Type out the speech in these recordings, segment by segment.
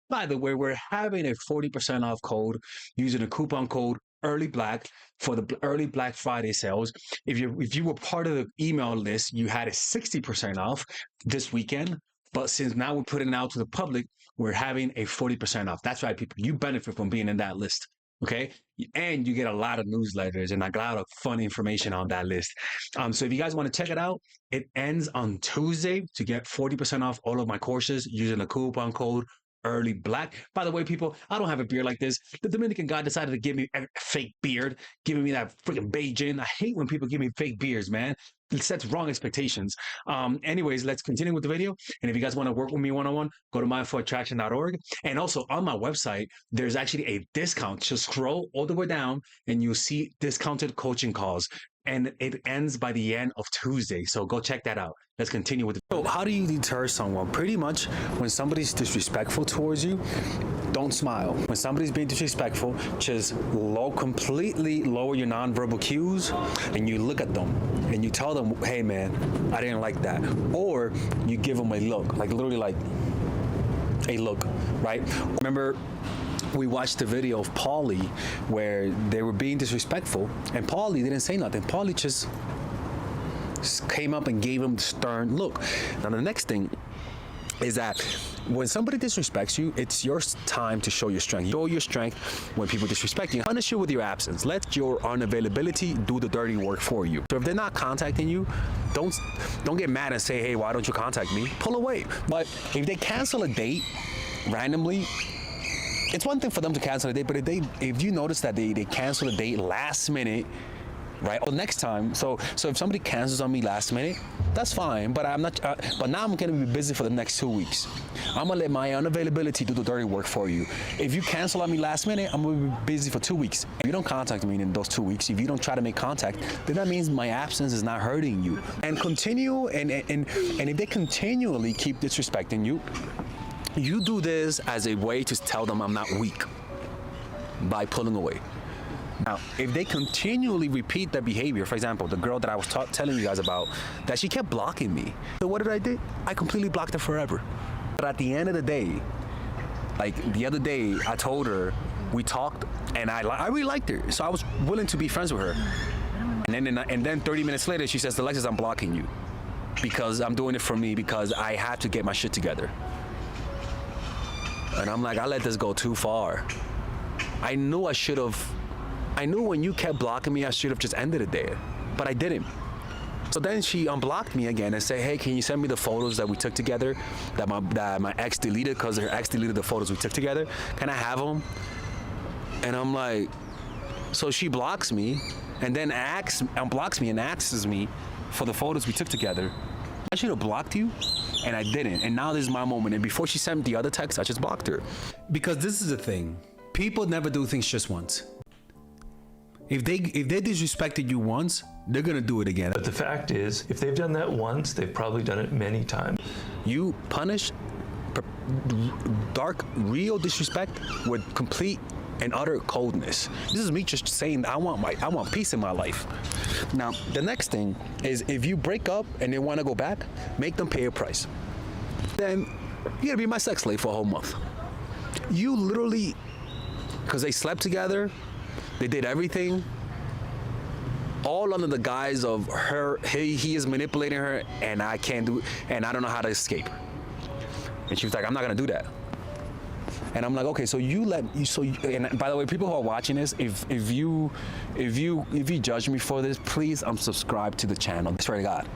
By the way, we're having a 40% off code using a coupon code Early Black for the early Black Friday sales. If you were part of the email list, you had a 60% off this weekend. But since now we're putting it out to the public, we're having a 40% off. That's right, people. You benefit from being in that list. Okay. And you get a lot of newsletters and a lot of fun information on that list. So if you guys want to check it out, it ends on Tuesday to get 40% off all of my courses using the coupon code Early Black. By the way, people, I don't have a beard like this. The Dominican guy decided to give me a fake beard, giving me that freaking Beijing. I hate when people give me fake beards, man. It sets wrong expectations. Anyways, let's continue with the video. And if you guys want to work with me one-on-one, go to mindfulattraction.org. And also on my website, there's actually a discount. Just scroll all the way down and you'll see discounted coaching calls. And it ends by the end of Tuesday. So go check that out. Let's continue with the video. So how do you deter someone? Pretty much when somebody's disrespectful towards you, don't smile. When somebody's being disrespectful, just completely lower your nonverbal cues and you look at them and you tell them, hey man, I didn't like that. Or you give them a look, like literally like a look, right? Remember, we watched the video of Paulie where they were being disrespectful and Paulie didn't say nothing. Paulie just came up and gave him the stern look. Now the next thing is that when somebody disrespects you, it's your time to show your strength. Show your strength when people disrespect you. Punish you with your absence. Let your unavailability do the dirty work for you. So if they're not contacting you, don't get mad and say, hey, why don't you contact me? Pull away. But if they cancel a date randomly, it's one thing for them to cancel a date, but if you notice that they cancel a date last minute, right? Or next time, so if somebody cancels on me last minute, that's fine. But I'm not. But now I'm gonna be busy for the next 2 weeks. I'm gonna let my unavailability do the dirty work for you. If you cancel on me last minute, I'm gonna be busy for 2 weeks. If you don't contact me in those 2 weeks, if you don't try to make contact, then that means my absence is not hurting you. And continue, and if they continually keep disrespecting you, you do this as a way to tell them I'm not weak by pulling away. Now, if they continually repeat that behavior, for example, the girl that I was telling you guys about, that she kept blocking me. So what did I do? I completely blocked her forever. But at the end of the day, like the other day, I told her, we talked, and I really liked her. So I was willing to be friends with her. And then 30 minutes later, she says, Alexis, I'm blocking you because I'm doing it for me because I have to get my shit together. And I'm like, I let this go too far. I knew when you kept blocking me, I should have just ended it there, but I didn't. So then she unblocked me again and said, hey, can you send me the photos that we took together, that my ex deleted, because her ex deleted the photos we took together? Can I have them? And I'm like, so she blocks me and then unblocks me and asks me for the photos we took together. I should have blocked you, and I didn't. And now this is my moment. And before she sent the other text, I just blocked her. Because this is the thing. People never do things just once. If they disrespected you once, they're gonna do it again. But the fact is, if they've done that once, they've probably done it many times. You punish dark, real disrespect with complete and utter coldness. This is me just saying I want peace in my life. Now, the next thing is if you break up and they want to go back, make them pay a price. Then you're gonna be my sex slave for a whole month. You literally, because they slept together, they did everything, all under the guise of her, he is manipulating her, and I can't do, and I don't know how to escape. And she was like, I'm not gonna do that. And I'm like, okay, so and by the way, people who are watching this, if you judge me for this, please unsubscribe to the channel. I swear to God.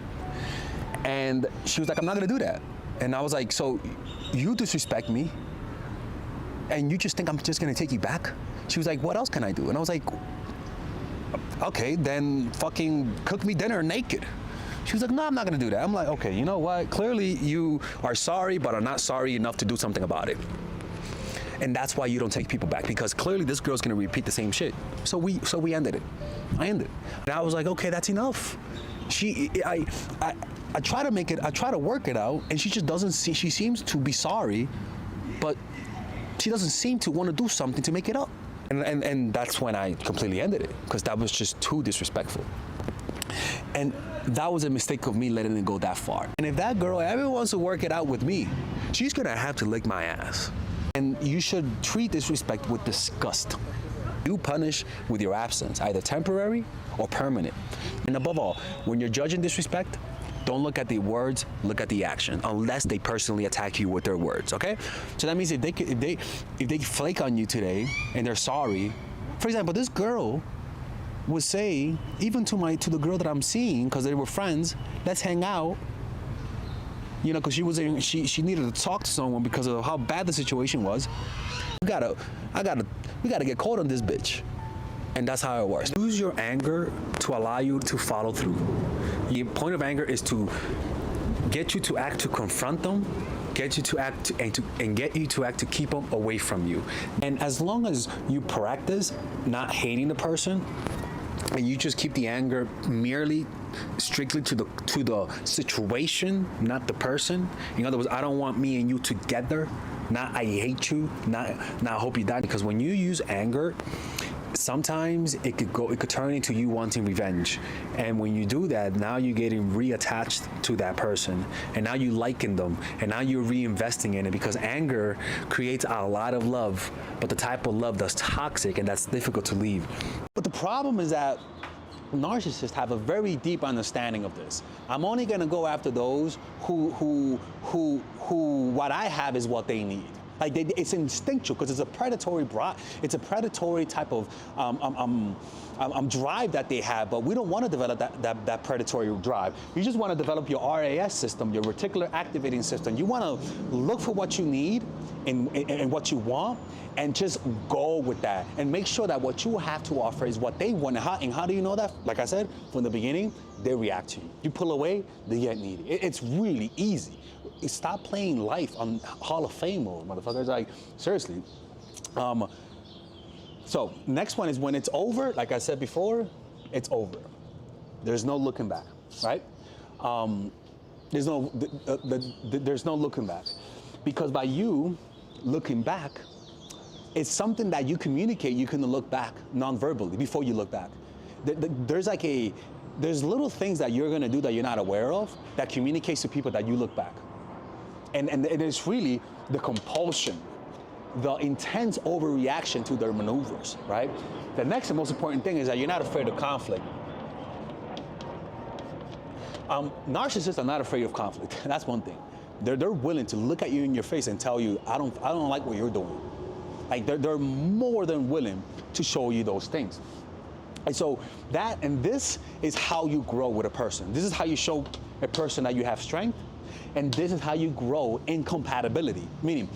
And she was like, I'm not gonna do that. And I was like, so you disrespect me, and you just think I'm just gonna take you back? She was like, what else can I do? And I was like, okay, then fucking cook me dinner naked. She was like, no, I'm not gonna do that. I'm like, okay, you know what? Clearly you are sorry, but are not sorry enough to do something about it. And that's why you don't take people back, because clearly this girl's gonna repeat the same shit. So we ended it. I ended it. And I was like, okay, that's enough. I try to make it, I try to work it out, and she just doesn't see, she seems to be sorry, but she doesn't seem to want to do something to make it up. And that's when I completely ended it, because that was just too disrespectful. And that was a mistake of me letting it go that far. And if that girl ever wants to work it out with me, she's gonna have to lick my ass. And you should treat disrespect with disgust. You punish with your absence, either temporary or permanent. And above all, when you're judging disrespect, don't look at the words, look at the action, unless they personally attack you with their words, okay? So that means if they flake on you today and they're sorry, for example, this girl would say, even to the girl that I'm seeing, because they were friends, let's hang out. You know, because she needed to talk to someone because of how bad the situation was. We gotta get caught on this bitch. And that's how it works. Use your anger to allow you to follow through. The point of anger is to get you to act, to confront them, get you to act, and get you to act to keep them away from you. And as long as you practice not hating the person, and you just keep the anger merely strictly to the situation, not the person. In other words, I don't want me and you together, not I hate you, not I hope you die. Because when you use anger, sometimes it could turn into you wanting revenge. And when you do that, now you're getting reattached to that person, and now you liking them, and now you're reinvesting in it, because anger creates a lot of love, but the type of love that's toxic and that's difficult to leave. But the problem is that narcissists have a very deep understanding of this. I'm only gonna go after those who what I have is what they need. Like it's instinctual, because it's a predatory type of drive that they have, but we don't want to develop that predatory drive. You just want to develop your RAS system, your reticular activating system. You want to look for what you need and what you want, and just go with that, and make sure that what you have to offer is what they want. And how do you know that? Like I said from the beginning, they react to you. You pull away, they get needy. It's really easy. Stop playing life on Hall of Fame mode, motherfuckers. Like, seriously. So next one is when it's over. Like I said before, it's over. There's no looking back, right? There's no looking back, because by you looking back, it's something that you communicate. You can look back non-verbally before you look back. There's little things that you're gonna do that you're not aware of that communicates to people that you look back. And it's really the compulsion, the intense overreaction to their maneuvers, right? The next and most important thing is that you're not afraid of conflict. Narcissists are not afraid of conflict. That's one thing. They're willing to look at you in your face and tell you, I don't like what you're doing. Like they're more than willing to show you those things. And so this is how you grow with a person. This is how you show a person that you have strength. And this is how you grow in compatibility. Meaning,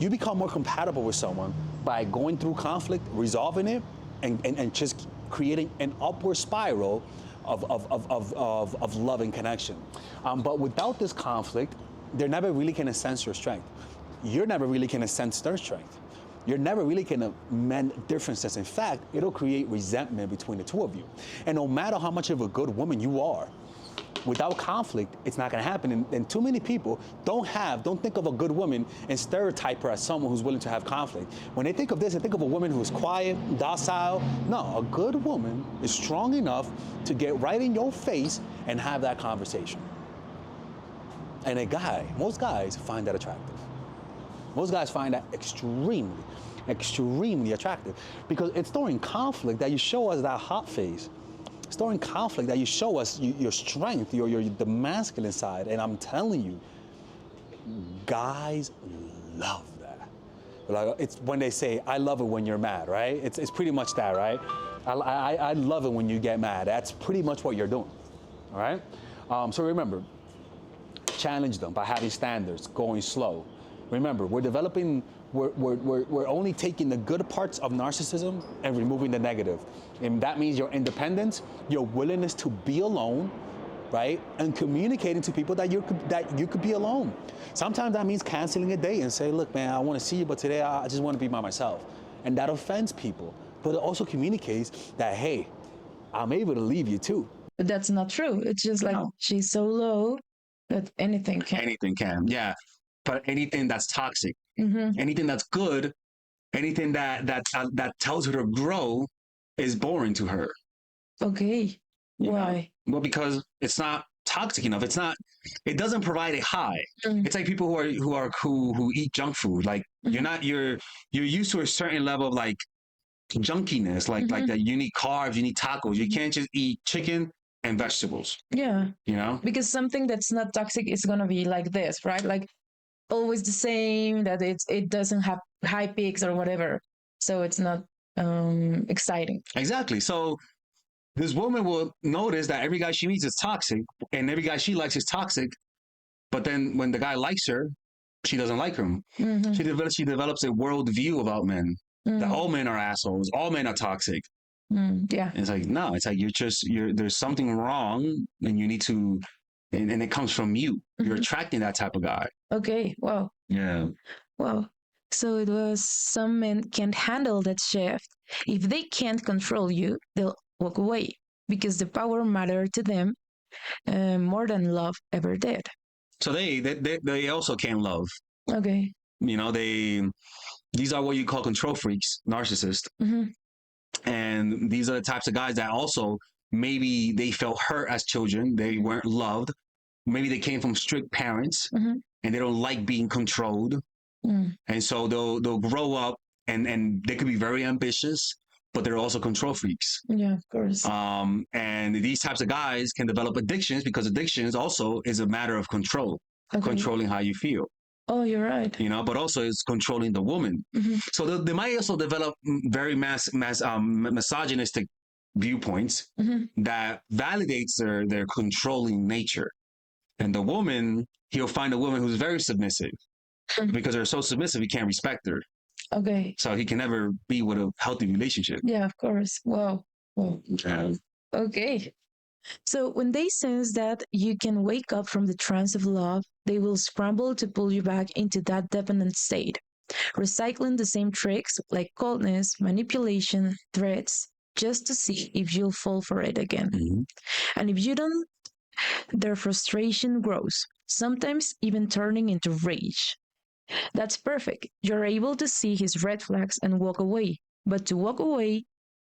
you become more compatible with someone by going through conflict, resolving it, and just creating an upward spiral of love and connection. But without this conflict, they're never really gonna sense your strength. You're never really gonna sense their strength. You're never really gonna mend differences. In fact, it'll create resentment between the two of you. And no matter how much of a good woman you are, without conflict, it's not gonna happen. And too many people don't think of a good woman and stereotype her as someone who's willing to have conflict. When they think of this, they think of a woman who's quiet, docile. No, a good woman is strong enough to get right in your face and have that conversation. And most guys find that attractive. Most guys find that extremely, extremely attractive, because it's during conflict that you show us that hot face. It's during conflict that you show us your strength, the masculine side. And I'm telling you, guys love that. Like, it's when they say, I love it when you're mad, right? It's pretty much that, right? I love it when you get mad. That's pretty much what you're doing, all right? So remember, challenge them by having standards, going slow. Remember, we're only taking the good parts of narcissism and removing the negative. And that means your independence, your willingness to be alone, right? And communicating to people that you could be alone. Sometimes that means canceling a date and say, look, man, I want to see you, but today I just want to be by myself. And that offends people. But it also communicates that, hey, I'm able to leave you too. But that's not true. It's just like she's so low that anything can. Anything can, yeah. But anything that's toxic, Mm-hmm. anything that's good, anything that tells her to grow is boring to her. Okay. You know? Why? Well, because it's not toxic enough. It doesn't provide a high. It's like people who eat junk food. Like you're used to a certain level of like junkiness, like that you need carbs, you need tacos. You can't just eat chicken and vegetables, Yeah. you know? Because something that's not toxic is gonna be like this, right? Like always the same, that it doesn't have high peaks or whatever. So it's not exciting. Exactly. So this woman will notice that every guy she meets is toxic and every guy she likes is toxic. But then when the guy likes her, she doesn't like him. Mm-hmm. She develops a worldview about men. That all men are assholes, all men are toxic. Yeah. And it's like, no, it's like there's something wrong and you need to, and it comes from you. You're attracting that type of guy. Okay. Wow. Yeah. Wow. So it was some men can't handle that shift. If they can't control you, they'll walk away because the power mattered to them more than love ever did. So they also can't love. Okay. You know, these are what you call control freaks, narcissists. And these are the types of guys that also maybe they felt hurt as children. They weren't loved. Maybe they came from strict parents and they don't like being controlled. And so they'll grow up and they could be very ambitious, but they're also control freaks. Yeah, of course. And these types of guys can develop addictions because addictions also is a matter of control, controlling how you feel. Oh, you're right. You know, but also it's controlling the woman. So they might also develop very misogynistic viewpoints that validates their controlling nature. And the woman, he'll find a woman who's very submissive because they're so submissive, he can't respect her. Okay. So he can never be with a healthy relationship. Yeah, of course. Wow. Okay. So when they sense that you can wake up from the trance of love, they will scramble to pull you back into that dependent state, recycling the same tricks like coldness, manipulation, threats, just to see if you'll fall for it again. And if you don't, their frustration grows, sometimes even turning into rage. That's perfect. You're able to see his red flags and walk away. But to walk away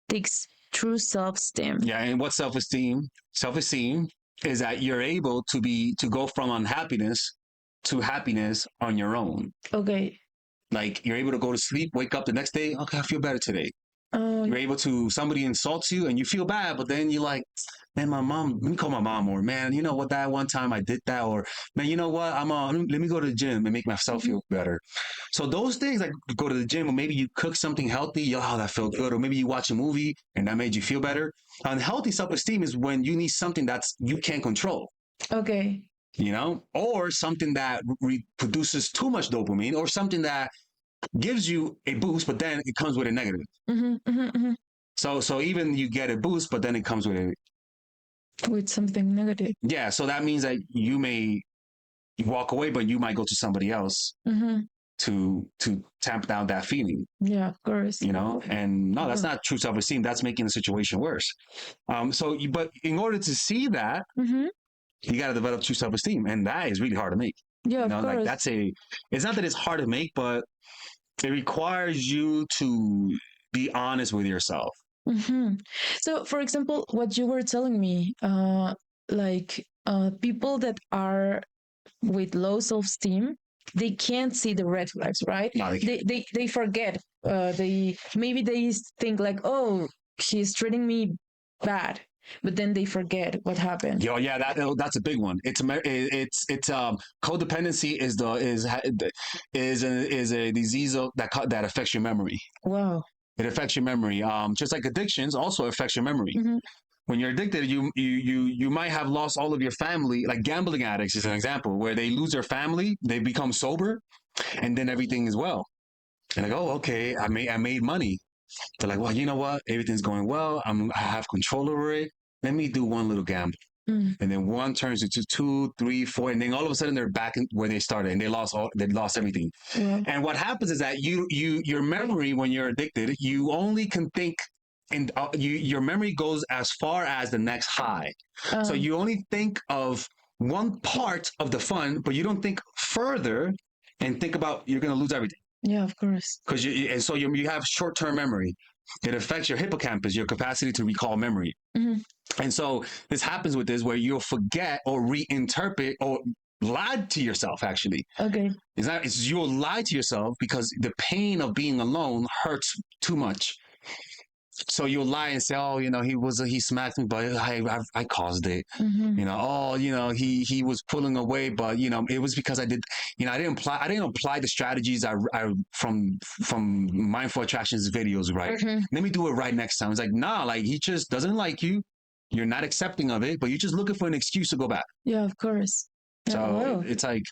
takes true self-esteem. Yeah, and what self-esteem? Self-esteem is that you're able to go from unhappiness to happiness on your own. Okay. Like you're able to go to sleep, wake up the next day, okay, I feel better today. You're able to, somebody insults you and you feel bad, but then you're like, man, my mom, let me call my mom, or man, you know what, that one time I did that, or man, you know what, let me go to the gym and make myself feel better. So those things, like go to the gym, or maybe you cook something healthy, oh, that felt good, or maybe you watch a movie and that made you feel better. Unhealthy self-esteem is when you need something that's you can't control. Okay. You know, or something that produces too much dopamine, or something that gives you a boost, but then it comes with a negative. So even you get a boost, but then it comes with something negative. Yeah, so that means that you may walk away, but you might go to somebody else to tamp down that feeling. Yeah, of course. You know, and no, that's not true self-esteem. That's making the situation worse. But in order to see that, you got to develop true self-esteem, and that is really hard to make. Yeah, you know, of course. like it's not that it's hard to make, but it requires you to be honest with yourself. So, for example, what you were telling me, people that are with low self-esteem, they can't see the red flags, right? No, they forget. They think like, oh, he's treating me bad, but then they forget what happened. Yeah, that's a big one. It's codependency is a disease that affects your memory. Wow. It affects your memory. Just like addictions also affects your memory. When you're addicted, you might have lost all of your family. Like gambling addicts is an example where they lose their family, they become sober, and then everything is well. And like, oh, okay, I made money. They're like, well, you know what? Everything's going well. I have control over it. Let me do one little gamble. And then one turns into 2, 3, 4, and then all of a sudden they're back where they started, and they lost everything. And what happens is that your memory, when you're addicted, you only can think, and your memory goes as far as the next high. So you only think of one part of the fun, but you don't think further and think about you're going to lose everything. Yeah, of course. And so you have short-term memory. It affects your hippocampus, your capacity to recall memory. And so this happens with this where you'll forget or reinterpret or lie to yourself, actually. Okay. It's you'll lie to yourself because the pain of being alone hurts too much. So you'll lie and say, oh, he smacked me, but I caused it. Oh, he was pulling away, but it was because I did, I didn't apply the strategies I from Mindful Attractions videos, right? Let me do it right next time. It's like, nah, like he just doesn't like you. You're not accepting of it, but you're just looking for an excuse to go back. Yeah, of course. So wow. it's like,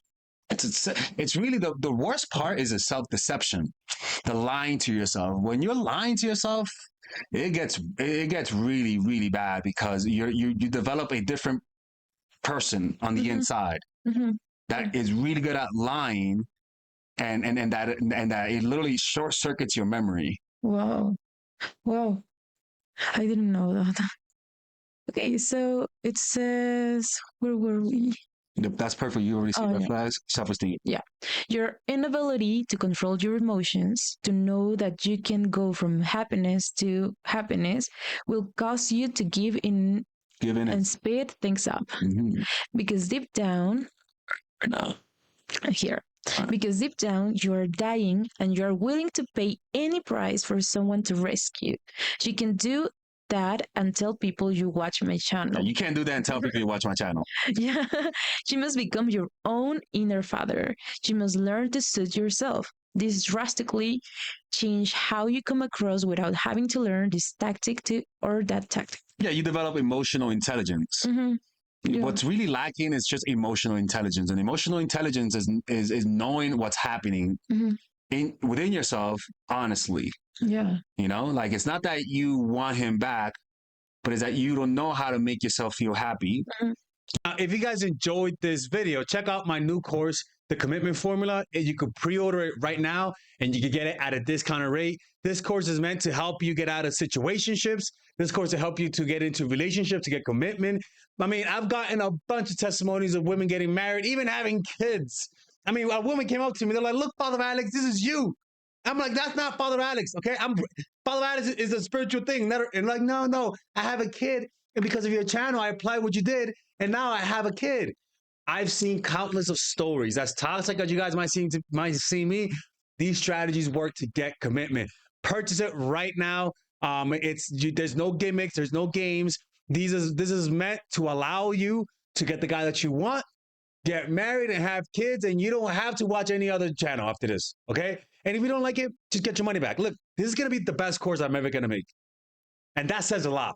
it's really the worst part is the self-deception, the lying to yourself. When you're lying to yourself, it gets really, really bad because you develop a different person on the inside that is really good at lying, and that it literally short circuits your memory. Wow. I didn't know that. Okay, so it says, where were we? That's perfect. You already see red flags. Self-esteem. Yeah. Your inability to control your emotions, to know that you can go from happiness to happiness, will cause you to give in and speed things up. Because deep down, because deep down you are dying and you are willing to pay any price for someone to rescue. You can do that and tell people you watch my channel. No, you can't do that and tell people you watch my channel. Yeah. You must become your own inner father. You must learn to suit yourself. This drastically change how you come across without having to learn this tactic or that tactic. Yeah, you develop emotional intelligence. Yeah. What's really lacking is just emotional intelligence, and emotional intelligence is knowing what's happening within yourself honestly. Yeah. Like it's not that you want him back, but it's that you don't know how to make yourself feel happy. If you guys enjoyed this video, check out my new course, The Commitment Formula. You could pre-order it right now and you can get it at a discounted rate. This course is meant to help you get out of situationships. This course will help you to get into relationships, to get commitment. I mean, I've gotten a bunch of testimonies of women getting married, even having kids. I mean, a woman came up to me, they're like, look, Father Alex, this is you. I'm like, that's not Father Alex, okay? Father Alex is a spiritual thing. And like, no, I have a kid. And because of your channel, I applied what you did. And now I have a kid. I've seen countless of stories. As toxic as you guys might see me, these strategies work to get commitment. Purchase it right now. There's no gimmicks. There's no games. This is meant to allow you to get the guy that you want, get married and have kids, and you don't have to watch any other channel after this, okay? And if you don't like it, just get your money back. Look, this is going to be the best course I'm ever going to make. And that says a lot.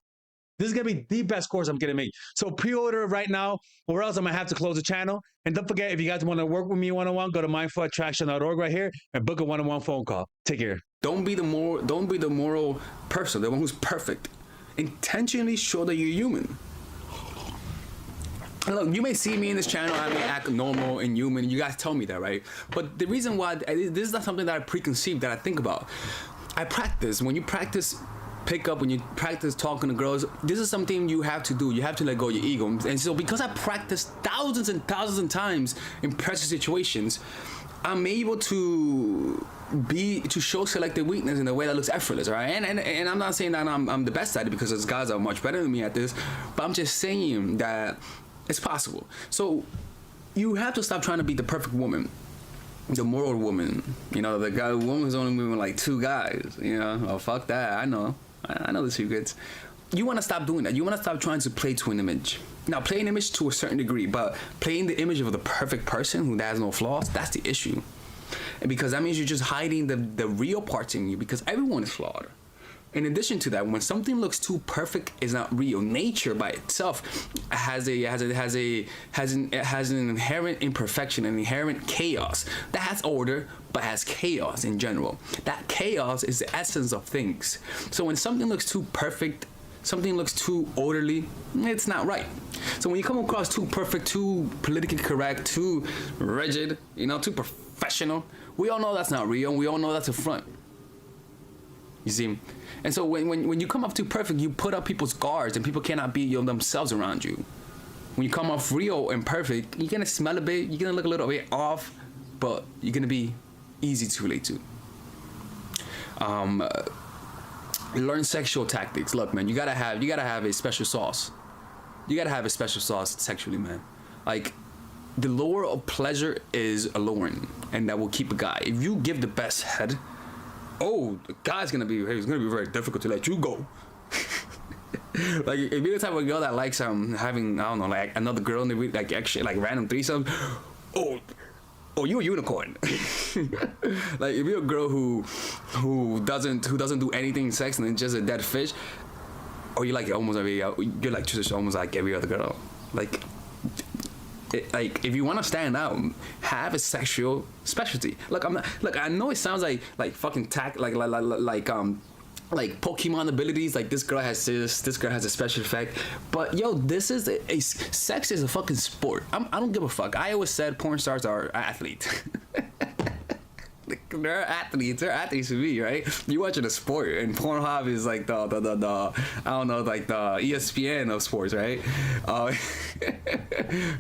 This is going to be the best course I'm going to make. So pre-order it right now, or else I'm going to have to close the channel. And don't forget, if you guys want to work with me one-on-one, go to mindfulattraction.org right here and book a one-on-one phone call. Take care. Don't be the moral person, the one who's perfect. Intentionally show that you're human. Look, you may see me in this channel, I may act normal and human. You guys tell me that, right? But the reason why, this is not something that I preconceived, that I think about. I practice. When you practice pickup, when you practice talking to girls, this is something you have to do. You have to let go of your ego. And so because I practice thousands and thousands of times in pressure situations, I'm able to show selective weakness in a way that looks effortless, right? And I'm not saying that I'm the best at it, because those guys are much better than me at this, but I'm just saying that it's possible. So you have to stop trying to be the perfect woman, the moral woman. The woman's only moving like 2 guys. Oh, fuck that. I know the secrets. You want to stop doing that. You want to stop trying to play to an image. Now, play an image to a certain degree, but playing the image of the perfect person who has no flaws, that's the issue. And because that means you're just hiding the real parts in you, because everyone is flawed. In addition to that, when something looks too perfect, it's not real. Nature by itself has an inherent imperfection, an inherent chaos that has order, but has chaos in general. That chaos is the essence of things. So when something looks too perfect, something looks too orderly, it's not right. So when you come across too perfect, too politically correct, too rigid, too professional, we all know that's not real. We all know that's a front. You see? And so when you come off too perfect, you put up people's guards, and people cannot be themselves around you. When you come off real and perfect, you're gonna smell a bit, you're gonna look a little bit off, but you're gonna be easy to relate to. learn sexual tactics. Look, man, you gotta have a special sauce. You gotta have a special sauce sexually, man. Like, the lure of pleasure is alluring, and that will keep a guy. If you give the best head, oh, the guy's gonna be very difficult to let you go. Like, if you're the type of girl that likes having, I don't know, like another girl in the week, like actually like random threesomes, oh, you a unicorn. Like, if you're a girl who doesn't do anything in sex and then just a dead fish, or you're like almost just almost like every other girl. Like, if you want to stand out, have a sexual specialty. Look, I know it sounds like fucking like Pokemon abilities, like this girl has this girl has a special effect, but yo, this is sex is a fucking sport. I don't give a fuck. I always said porn stars are athletes. They're athletes to me, right? You watching a sport, and Pornhub is like the I don't know, like the ESPN of sports, right?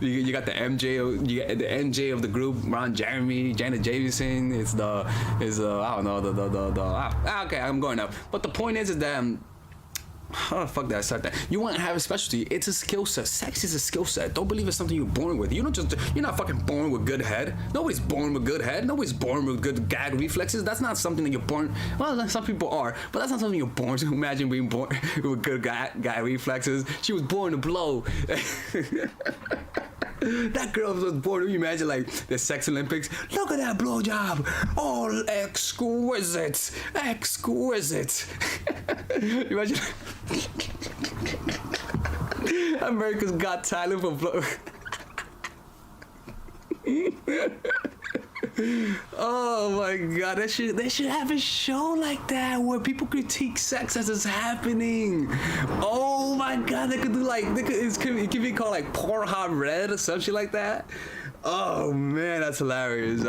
You got the MJ of the group, Ron Jeremy, Janet Jameson. It's I don't know okay, I'm going up. But the point is that how the fuck did I start that? You want to have a specialty. It's a skill set. Sex is a skill set. Don't believe it's something you're born with. You're not fucking born with good head. Nobody's born with good head. Nobody's born with good gag reflexes. That's not something that you're born. Well, some people are, but that's not something you're born to. Imagine being born with good gag reflexes. She was born to blow. That girl was born. You imagine like the sex Olympics. Look at that blowjob. All exquisite. Imagine. America's Got Talent for blow. Oh my god, they should have a show like that where people critique sex as it's happening. Oh my god, they could do like it could be called like Pornhub Red or something like that. Oh man, that's hilarious.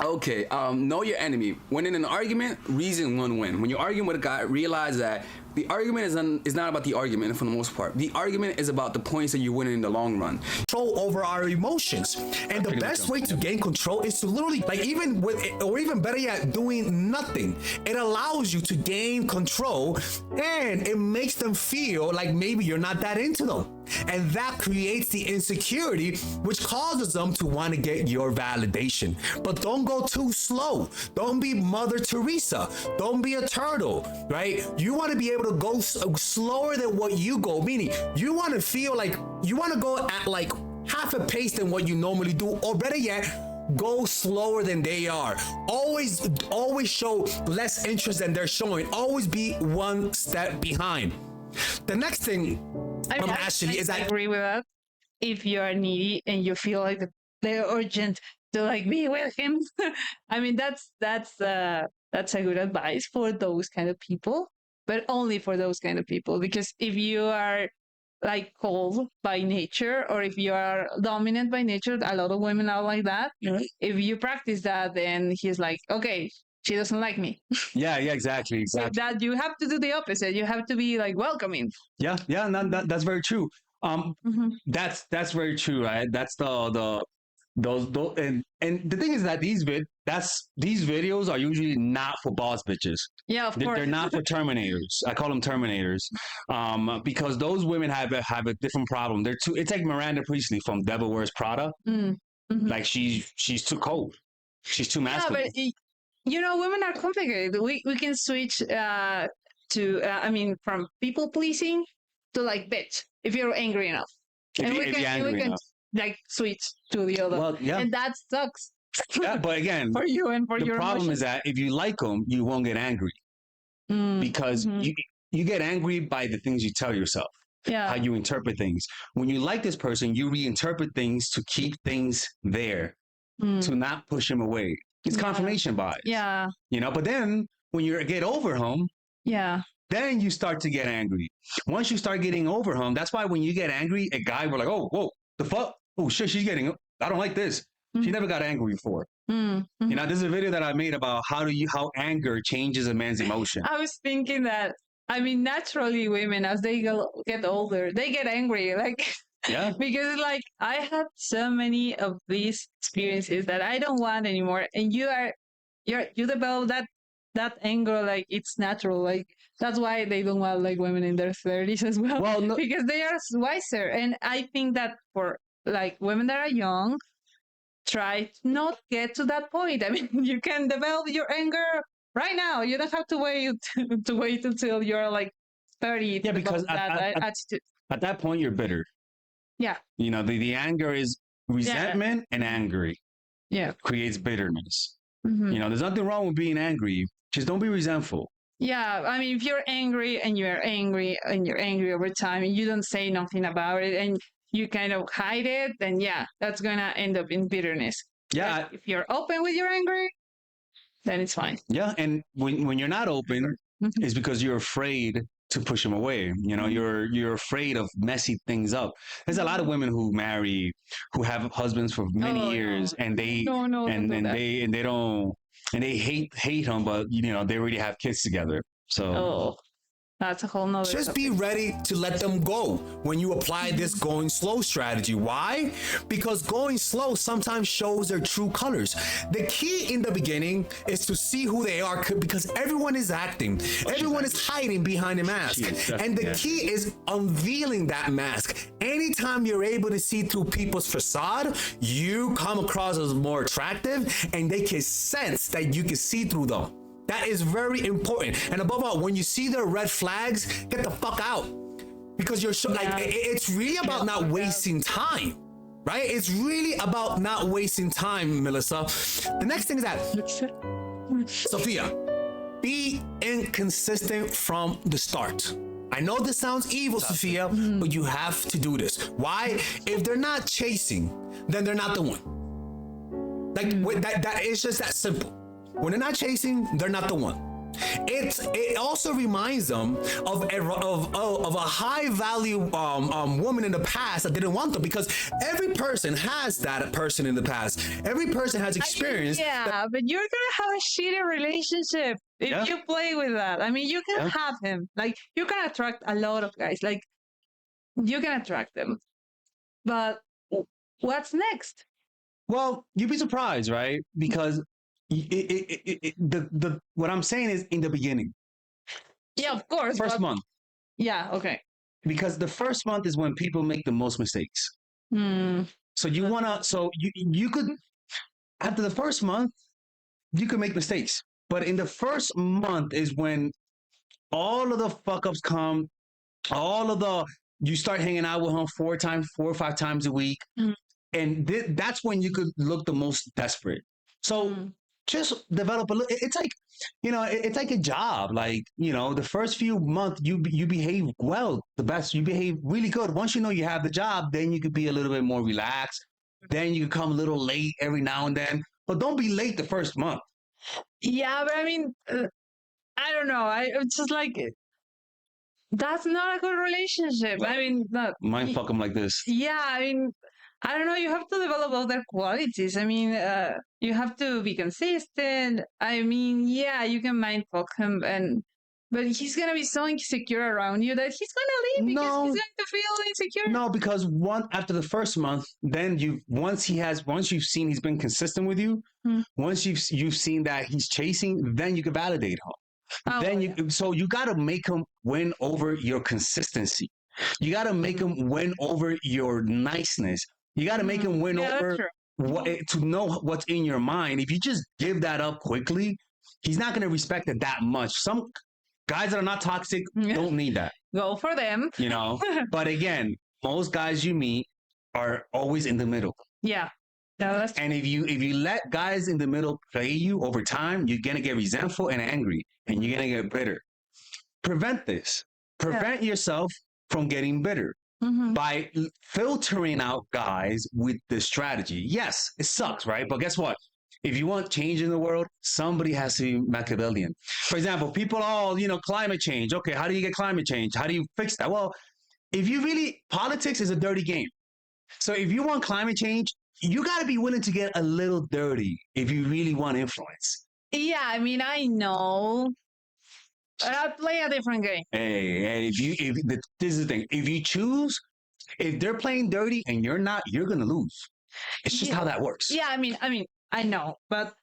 Okay, know your enemy. When in an argument, reason one win. When you're arguing with a guy, realize that the argument is not about the argument for the most part. The argument is about the points that you win in the long run. Control over our emotions, and the best way to gain control is to literally, like, even with, or even better yet, doing nothing. It allows you to gain control, and it makes them feel like maybe you're not that into them, and that creates the insecurity, which causes them to want to get your validation. But don't go too slow. Don't be Mother Teresa. Don't be a turtle, right? You want to be able to go slower than what you go, meaning you want to feel like you want to go at like half a pace than what you normally do, or better yet, go slower than they are. Always show less interest than they're showing. Always be one step behind. The next thing Ashley is I agree with that. If you are needy and you feel like they're urgent to like be with him, I mean that's a good advice for those kind of people, but only for those kind of people. Because if you are like cold by nature, or if you are dominant by nature, a lot of women are like that. Mm-hmm. If you practice that, then he's like, okay, she doesn't like me. Yeah, exactly. So that you have to do the opposite. You have to be like welcoming. Yeah, that's very true. That's very true, right? That's those and the thing is that these videos are usually not for boss bitches. Yeah, of course. They're not for terminators. I call them terminators, because those women have a different problem. It's like Miranda Priestley from Devil Wears Prada. Mm-hmm. Like she's too cold. She's too masculine. Yeah, but women are complicated. We can switch from people pleasing to like bitch if you're angry enough, and we can like switch to the other. Well, yeah. And that sucks. Yeah, but again, for you and for your problem emotions. is that if you like them, you won't get angry, because you get angry by the things you tell yourself. Yeah. How you interpret things. When you like this person, you reinterpret things to keep things there, to not push him away. It's confirmation bias. Yeah. But then when you get over him, then you start to get angry. Once you start getting over him, that's why when you get angry, a guy will like, oh, whoa, the fuck? Oh shit, I don't like this. She never got angry before. This is a video that I made about how anger changes a man's emotion. I was thinking that, naturally women, as they get older, they get angry. Like, yeah. Because like I had so many of these experiences that I don't want anymore. And you develop that that anger, like it's natural. Like that's why they don't want like women in their 30s as well. Well, no, Because they are wiser. And I think that for like women that are young, try to not get to that point. I mean, you can develop your anger right now. You don't have to wait to wait until you're like 30 to yeah, because develop that attitude. at that point you're bitter. Yeah. You know, the anger is resentment and angry Yeah. creates bitterness. Mhm. You know, there's nothing wrong with being angry. Just don't be resentful. Yeah, I mean, if you're angry and you're angry and you're angry over time and you don't say nothing about it and you kind of hide it, then yeah, that's gonna end up in bitterness. Yeah, But if you're open with your anger, then it's fine. yeah. And when you're not open, Mhm. it's because you're afraid to push them away. You know, you're afraid of messing things up. There's a lot of women who marry, who have husbands for many Oh, years, no. and they No, no, and don't do that. they don't and they hate him, but you know they already have kids together. So Oh, that's a whole nother Just be subject. ready to let them go when you apply this going slow strategy. Why? Because going slow sometimes shows their true colors. The key in the beginning is to see who they are because everyone is acting. Everyone is hiding behind a mask. And the key is unveiling that mask. Anytime you're able to see through people's facade, you come across as more attractive and they can sense that you can see through them. That is very important. And above all, when you see the red flags, get the fuck out. Because you're it's really about not wasting time, right? It's really about not wasting time, Melissa. The next thing is that, Sophia, be inconsistent from the start. I know this sounds evil, Sophia, but you have to do this. Why? If they're not chasing, then they're not the one. Like that is just that simple. When they're not chasing, they're not the one. It also reminds them of a high value woman in the past that didn't want them, because every person has that person in the past. Every person has experience. Yeah, but you're gonna have a shitty relationship if you play with that. I mean, you can have him. Like, you can attract a lot of guys. Like, you can attract them. But what's next? well, you'd be surprised, right? Because the what I'm saying is in the beginning, Yeah, of course. first month, Yeah, okay. because the first month is when people make the most mistakes. So you could, after the first month, you could make mistakes, but in the first month is when all of the fuck ups come, you start hanging out with him 4 or 5 times a week, and that's when you could look the most desperate. So just develop a little. It's like, it's like a job. Like, the first few months you behave well, the best. You behave really good. Once you know you have the job, then you could be a little bit more relaxed. Then you come a little late every now and then, but don't be late the first month. Yeah, but I mean, I don't know. It's just like, that's not a good relationship. I mean, Mind fuck them like this. yeah, I mean, I don't know. You have to develop other qualities. I mean, you have to be consistent. I mean, yeah, you can mind fuck him, but he's gonna be so insecure around you that he's gonna leave because No. he's going to feel insecure. No, because after the first month, then once you've seen he's been consistent with you, once you've seen that he's chasing, then you can validate him. Oh, Then so you got to make him win over your consistency. You got to make him win over your niceness. You got to make him win Yeah, that's over true. to know what's in your mind. If you just give that up quickly, he's not going to respect it that much. Some guys that are not toxic don't need that, Go for them. But again, most guys you meet are always in the middle. Yeah. No, that's And if you let guys in the middle play you over time, you're gonna get resentful and angry, and you're gonna get bitter. Prevent this. Prevent yourself from getting bitter by filtering out guys with this strategy. Yes, it sucks, right? But guess what? If you want change in the world, somebody has to be Machiavellian. For example, people, climate change. Okay, how do you get climate change? How do you fix that? Well, politics is a dirty game. So if you want climate change, you got to be willing to get a little dirty if you really want influence. Yeah, I mean, I know. But I play a different game. Hey, this is the thing. If they're playing dirty and you're not, you're gonna lose. It's just how that works. Yeah, I mean, I know, but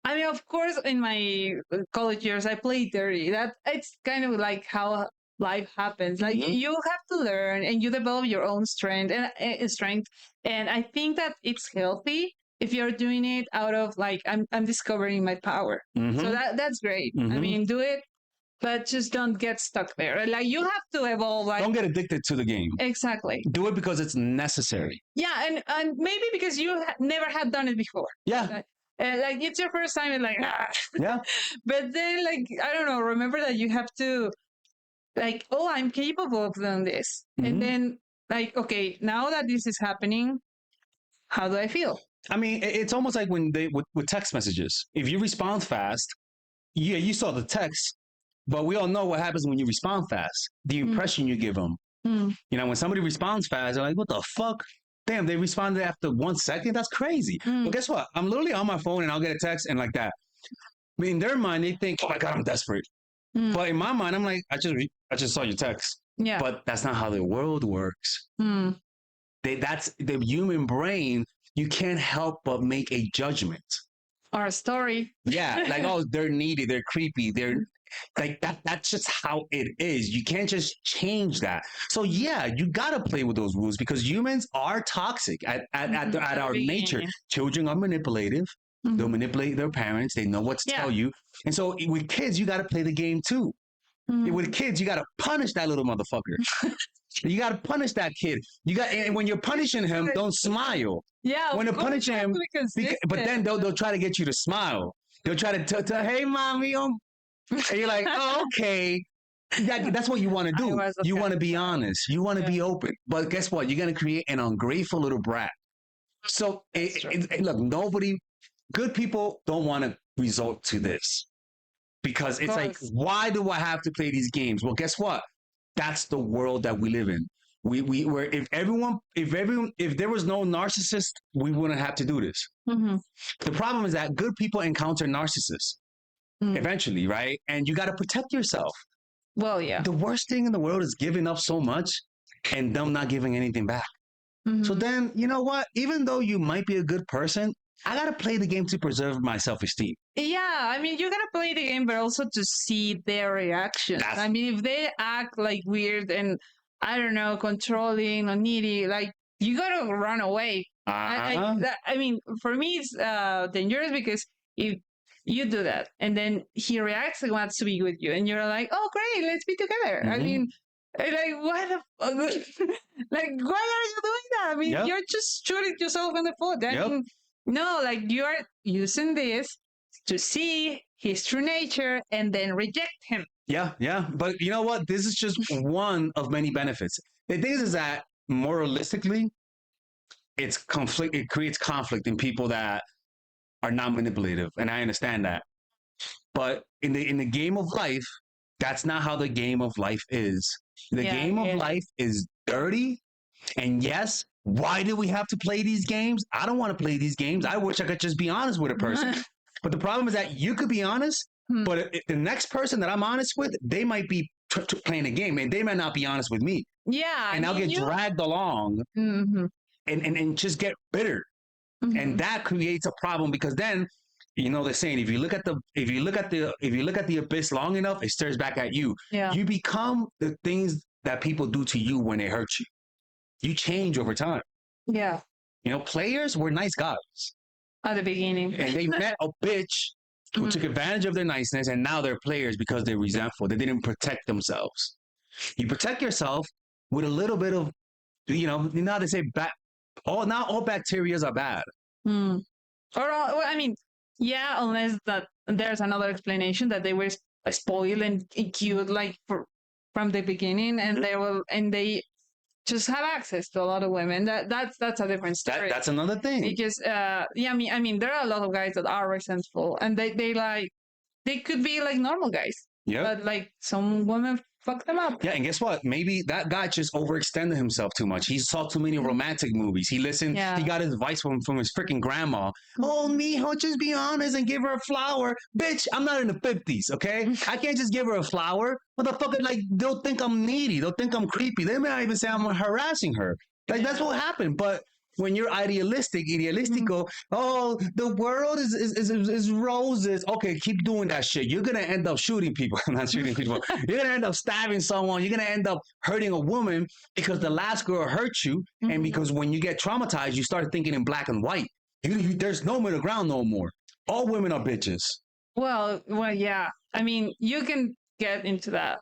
I mean, of course, in my college years, I played dirty. That it's kind of like how life happens. Like you have to learn and you develop your own strength. And I think that it's healthy if you're doing it out of like I'm discovering my power. So that's great. I mean, do it, but just don't get stuck there. Like you have to evolve. Like Don't get addicted to the game. exactly. Do it because it's necessary. Yeah, and maybe because you never had done it before. Yeah. Like it's your first time and like Yeah. but then like I don't know, remember that you have to like, oh, I'm capable of doing this. And then like, okay, now that this is happening, how do I feel? I mean, it's almost like when with text messages. If you respond fast, yeah, you saw the text, but we all know what happens when you respond fast. The impression you give them. You know, when somebody responds fast, they're like, what the fuck? Damn, they responded after 1 second? That's crazy. But guess what? I'm literally on my phone and I'll get a text and like that. I mean, in their mind, they think, oh my God, I'm desperate. But in my mind, I'm like, I just saw your text. Yeah. But that's not how the world works. That's the human brain. You can't help but make a judgment. Our story. Yeah, like, oh, they're needy, they're creepy, they're like that. That's just how it is. You can't just change that. So yeah, you gotta play with those rules because humans are toxic at our nature. Children are manipulative. They'll manipulate their parents. They know what to tell you. And so with kids, you gotta play the game too. With kids, you gotta punish that little motherfucker. You gotta punish that kid. And when you're punishing him, don't smile. Yeah. When they're punishing him, but then they'll try to get you to smile. They'll try to tell, hey, mommy, and you're like, oh, okay. That's what you want to do. You want to be honest. You want to be open. But guess what? You're going to create an ungrateful little brat. So, look, good people don't want to resort to this. Because it's like, why do I have to play these games? Well, guess what? That's the world that we live in. Where if there was no narcissist, we wouldn't have to do this. The problem is that good people encounter narcissists eventually, right? And you got to protect yourself. Well, yeah. The worst thing in the world is giving up so much and them not giving anything back. So then, you know what? Even though you might be a good person, I got to play the game to preserve my self-esteem. Yeah, I mean, you gotta play the game, but also to see their reactions. I mean, if they act like weird and, I don't know, controlling or needy, like, you gotta run away. I mean, for me, it's dangerous because if you do that and then he reacts and wants to be with you and you're like, oh, great, let's be together. I mean, like, why the like, why are you doing that? I mean, you're just shooting yourself in the foot. I mean, no, like, you are using this to see his true nature and then reject him. Yeah. But you know what? This is just one of many benefits. The thing is that moralistically, it's conflict. It creates conflict in people that are not manipulative, and I understand that. But in the game of life, that's not how the game of life is. The game of life is dirty, and yes. Why do we have to play these games? I don't want to play these games. I wish I could just be honest with a person. But the problem is that you could be honest, but if the next person that I'm honest with, they might be playing a game and they might not be honest with me. Yeah. And I'll get dragged along and just get bitter. And that creates a problem because then, you know, they're saying if you look at the abyss long enough, it stares back at you. Yeah. You become the things that people do to you when they hurt you. You change over time. Yeah. You know, players were nice guys. At the beginning. And they met a bitch who took advantage of their niceness, and now they're players because they're resentful. They didn't protect themselves. You protect yourself with a little bit of, you know how they say, not all bacterias are bad. Or, I mean, yeah, unless that there's another explanation that they were spoiled and cute, like, from the beginning, and they just have access to a lot of women. That's a different story. That's another thing. Because I mean, there are a lot of guys that are resentful, and they could be like normal guys. Yeah. But like some women fuck them up. Yeah, and guess what? Maybe that guy just overextended himself too much. He saw too many romantic movies. He listened. Yeah. He got his advice from his freaking grandma. Oh, mijo, just be honest and give her a flower. Bitch, I'm not in the 50s, okay? I can't just give her a flower. Motherfucker, like, they'll think I'm needy. They'll think I'm creepy. They may not even say I'm harassing her. Like, that's what happened. But when you're idealistical, oh, the world is roses. Okay, keep doing that shit. You're gonna end up shooting people, not shooting people. You're gonna end up stabbing someone. You're gonna end up hurting a woman because the last girl hurt you, and because when you get traumatized, you start thinking in black and white. There's no middle ground no more. All women are bitches. Well, yeah. I mean, you can get into that.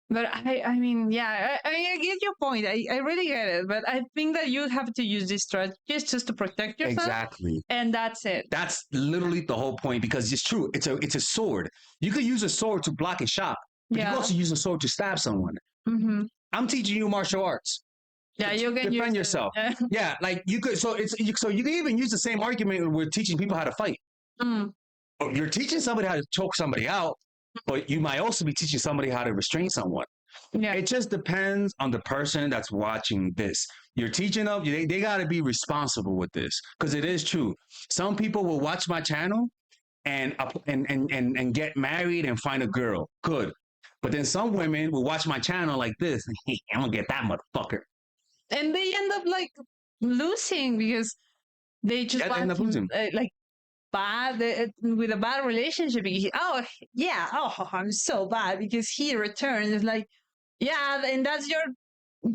But I mean, yeah, I get your point. I really get it. But I think that you have to use these strategies just to protect yourself. Exactly. And that's it. That's literally the whole point, because it's true. It's a sword. You could use a sword to block a shot, but you can also use a sword to stab someone. I'm teaching you martial arts. Yeah, you can defend yourself. Yeah, like you could. So you can even use the same argument with teaching people how to fight. You're teaching somebody how to choke somebody out, but you might also be teaching somebody how to restrain someone. Yeah. It just depends on the person that's watching this. You're teaching them, they got to be responsible with this, because it is true. Some people will watch my channel and get married and find a girl. Good. But then some women will watch my channel like this. I'm going to get that motherfucker. And they end up like losing because they just end up losing. Like bad with a bad relationship. I'm so bad because he returns. It's like, yeah, and that's your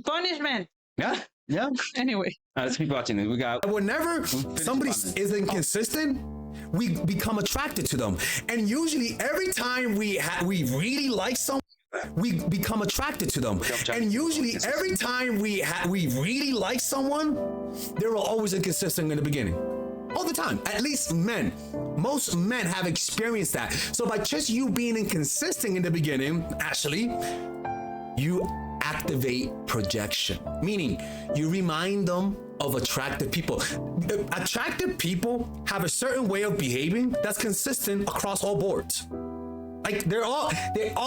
punishment. Yeah. Anyway, let's keep watching it. We got whenever somebody is inconsistent, we become attracted to them, and usually every time we really like someone, we become attracted to them, and usually every time we really like someone, they were always inconsistent in the beginning. All the time. At least men. Most men have experienced that. So by just you being inconsistent in the beginning, actually, you activate projection. Meaning, you remind them of attractive people. Attractive people have a certain way of behaving that's consistent across all boards. Like they all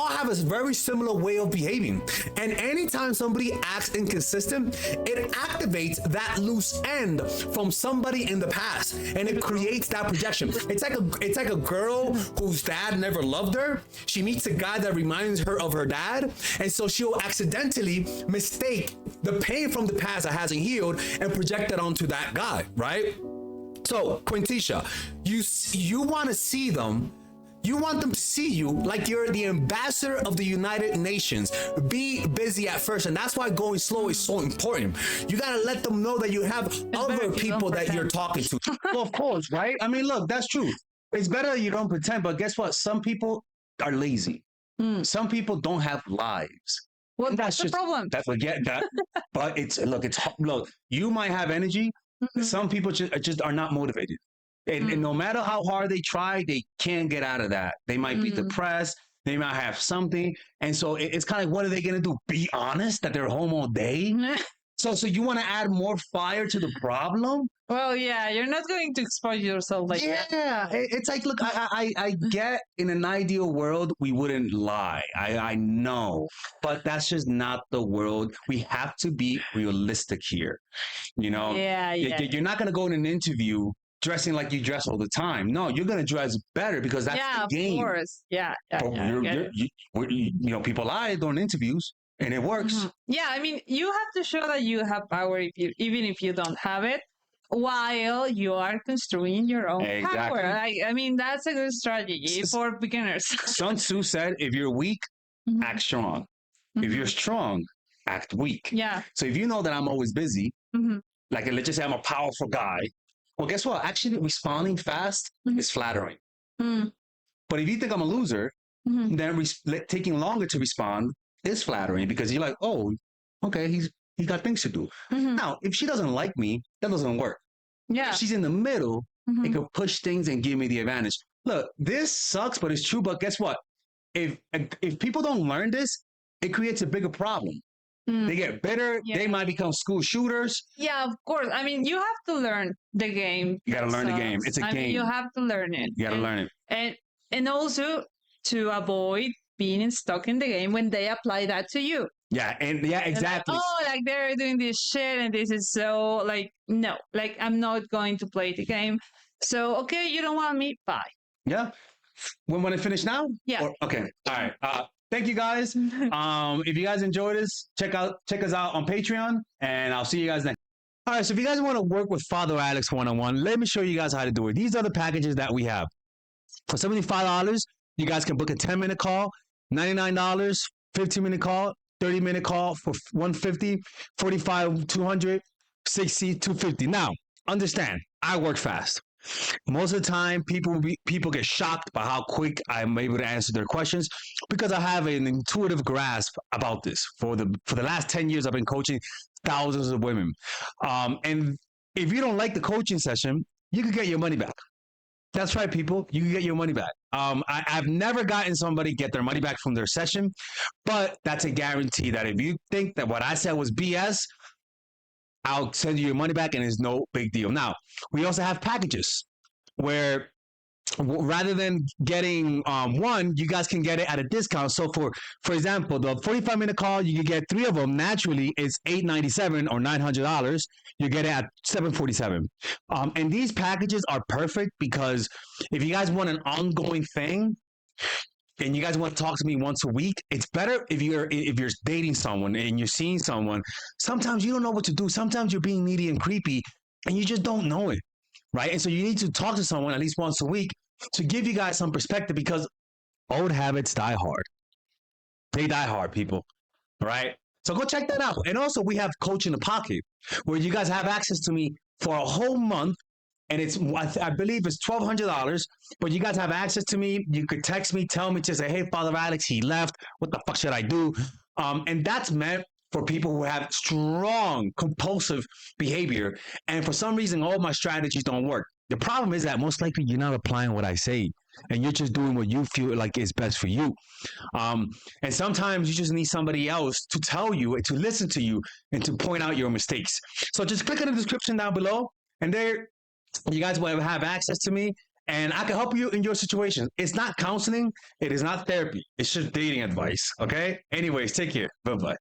have a very similar way of behaving. And anytime somebody acts inconsistent, it activates that loose end from somebody in the past, and it creates that projection. It's like a girl whose dad never loved her. She meets a guy that reminds her of her dad, and so she'll accidentally mistake the pain from the past that hasn't healed and project it onto that guy, right? So, Quintisha, you want to see them. You want them to see you like you're the ambassador of the United Nations. Be busy at first, and that's why going slow is so important. You gotta let them know that you have other people that you're talking to. Well, of course, right? I mean, look, that's true. It's better you don't pretend, but guess what? Some people are lazy. Some people don't have lives. Well, that's the problem. Forget that. But look, you might have energy. Some people just are not motivated. And no matter how hard they try, they can't get out of that. They might be depressed. They might have something. And so it's kind of like, what are they going to do? Be honest that they're home all day? So you want to add more fire to the problem? Well, yeah, you're not going to expose yourself like that. Yeah, it's like, look, I get in an ideal world, we wouldn't lie. I know. But that's just not the world. We have to be realistic here. You know? Yeah. You're not going to go in an interview dressing like you dress all the time. No, you're gonna dress better because that's the game. Of course. Yeah. People lie during interviews, and it works. Yeah, I mean, you have to show that you have power even if you don't have it, while you are construing your own power. I mean, that's a good strategy for beginners. Sun Tzu said, "If you're weak, act strong. If you're strong, act weak." Yeah. So if you know that I'm always busy, like let's just say I'm a powerful guy. Well, guess what? Actually, responding fast is flattering. But if you think I'm a loser, then taking longer to respond is flattering, because you're like, oh, okay, he's got things to do. Now, if she doesn't like me, that doesn't work. Yeah. If she's in the middle, it can push things and give me the advantage. Look, this sucks, but it's true. But guess what? If people don't learn this, it creates a bigger problem. They get bitter. Yeah. They might become school shooters. Yeah, of course. I mean, you have to learn the game. You got to learn the game. It's a game. Mean, you have to learn it. You got to learn it. And also to avoid being stuck in the game when they apply that to you. Yeah, exactly. Like they're doing this shit and this is so no, I'm not going to play the game. So, okay, you don't want me? Bye. Yeah. When I finish now? Yeah. Okay. All right. Thank you guys. If you guys enjoyed this, check us out on Patreon, and I'll see you guys next. All right, so if you guys want to work with Father Alex one-on-one, let me show you guys how to do it. These are the packages that we have. For $75, you guys can book a 10-minute call, $99, 15-minute call, 30-minute call for $150, 45, 200, 60, 250. Now, understand, I work fast. Most of the time, people get shocked by how quick I'm able to answer their questions because I have an intuitive grasp about this. For the last 10 years, I've been coaching thousands of women. And if you don't like the coaching session, you can get your money back. That's right, people. You can get your money back. I've never gotten somebody get their money back from their session, but that's a guarantee that if you think that what I said was BS, I'll send you your money back and it's no big deal. Now, we also have packages where rather than getting one, you guys can get it at a discount. So for example, the 45-minute call, you can get 3 of them. Naturally, it's $897 or $900. You get it at $747. And these packages are perfect because if you guys want an ongoing thing and you guys want to talk to me once a week, it's better if you're dating someone and you're seeing someone. Sometimes you don't know what to do. Sometimes you're being needy and creepy and you just don't know it. Right. And so you need to talk to someone at least once a week to give you guys some perspective because old habits die hard. They die hard, people. All right. So go check that out. And also we have Coach in the Pocket where you guys have access to me for a whole month. And it's, I believe it's $1,200, but you guys have access to me. You could text me, tell me, just say, hey, Father Alex, he left. What the fuck should I do? And that's meant for people who have strong compulsive behavior. And for some reason, all my strategies don't work. The problem is that most likely you're not applying what I say and you're just doing what you feel like is best for you. And sometimes you just need somebody else to tell you, to listen to you, and to point out your mistakes. So just click in the description down below and there you guys will have access to me and I can help you in your situation. It's not counseling. It is not therapy. It's just dating advice. Okay. Anyways, take care. Bye-bye.